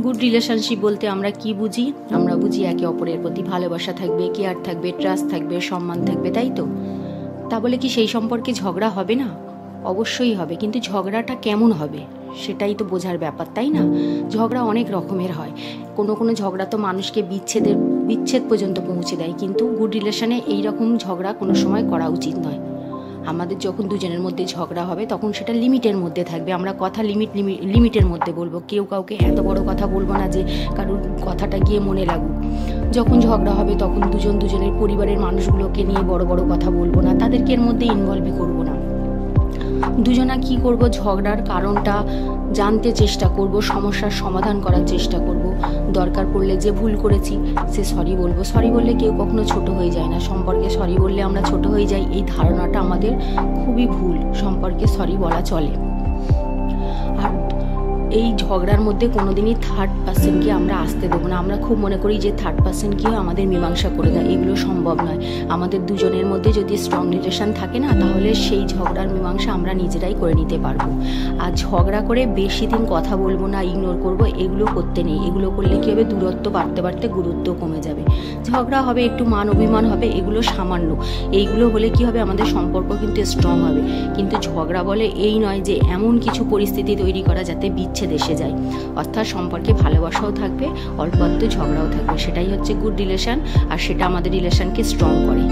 Good relationship বলতে আমরা কি বুঝি? আমরা বুঝি একে অপরের প্রতি ভালোবাসা থাকবে, কেয়ার থাকবে, ট্রাস্ট থাকবে, সম্মান থাকবে, তাই তো? তা বলে কি সেই সম্পর্কে ঝগড়া হবে না? অবশ্যই হবে, কিন্তু ঝগড়াটা কেমন হবে সেটাই তো বোঝার ব্যাপার, তাই না? ঝগড়া অনেক রকমের হয়। কোনো কোনো ঝগড়া তো মানুষকে বিচ্ছেদ পর্যন্ত পৌঁছে দেয়, কিন্তু গুড রিলেশনে এইরকম ঝগড়া কোনো সময় করা উচিত নয়। আমাদের যখন দুজনের মধ্যে ঝগড়া হবে তখন সেটা লিমিটের মধ্যে থাকবে। আমরা কথা লিমিটের মধ্যে বলবো। কেউ কাউকে এত বড় কথা বলবো না যে কারোর কথাটা গিয়ে মনে লাগুক। যখন ঝগড়া হবে তখন দুজনের পরিবারের মানুষগুলোকে নিয়ে বড় বড় কথা বলবো না, তাদেরকে এর মধ্যে ইনভলভই করবো না। দুজনা কি করব, ঝগড়ার কারণটা জানতে চেষ্টা করব, সমস্যার সমাধান করার চেষ্টা করব। দরকার পড়লে যে ভুল করেছি সে সরি বলবো। সরি বললে কেউ কখনো ছোট হয়ে যায় না। সম্পর্কে সরি বললে আমরা ছোট হয়ে যাই, এই ধারণাটা আমাদের খুবই ভুল। সম্পর্কে সরি বলা চলে। আর এই ঝগড়ার মধ্যে কোনোদিনই থার্ড পার্সনকে আমরা আসতে দেবো না। আমরা খুব মনে করি যে থার্ড পার্সন কেউ আমাদের মীমাংসা করে দেয়, এগুলো সম্ভব নয়। আমাদের দুজনের মধ্যে যদি স্ট্রং রিলেশন থাকে না, তাহলে সেই ঝগড়ার মীমাংসা আমরা নিজেরাই করে নিতে পারবো। আর ঝগড়া করে বেশি দিন কথা বলবো না, ইগনোর করবো, এগুলো করতে নেই। এগুলো করলে কী হবে, দূরত্ব বাড়তে বাড়তে গুরুত্ব কমে যাবে। ঝগড়া হবে, একটু মান অভিমান হবে, এগুলো সামান্য। এইগুলো হলে কি হবে, আমাদের সম্পর্ক কিন্তু স্ট্রং হবে। কিন্তু ঝগড়া বলে এই নয় যে এমন কিছু পরিস্থিতি তৈরি করা যাতে বিচ্ছেদ এসে যায়। অর্থাৎ সম্পর্কে ভালোবাসাও থাকবে, অল্প ঝগড়াও থাকবে। সেটাই হচ্ছে গুড রিলেশন, আর সেটা আমাদের রিলেশনকে স্ট্রং করে।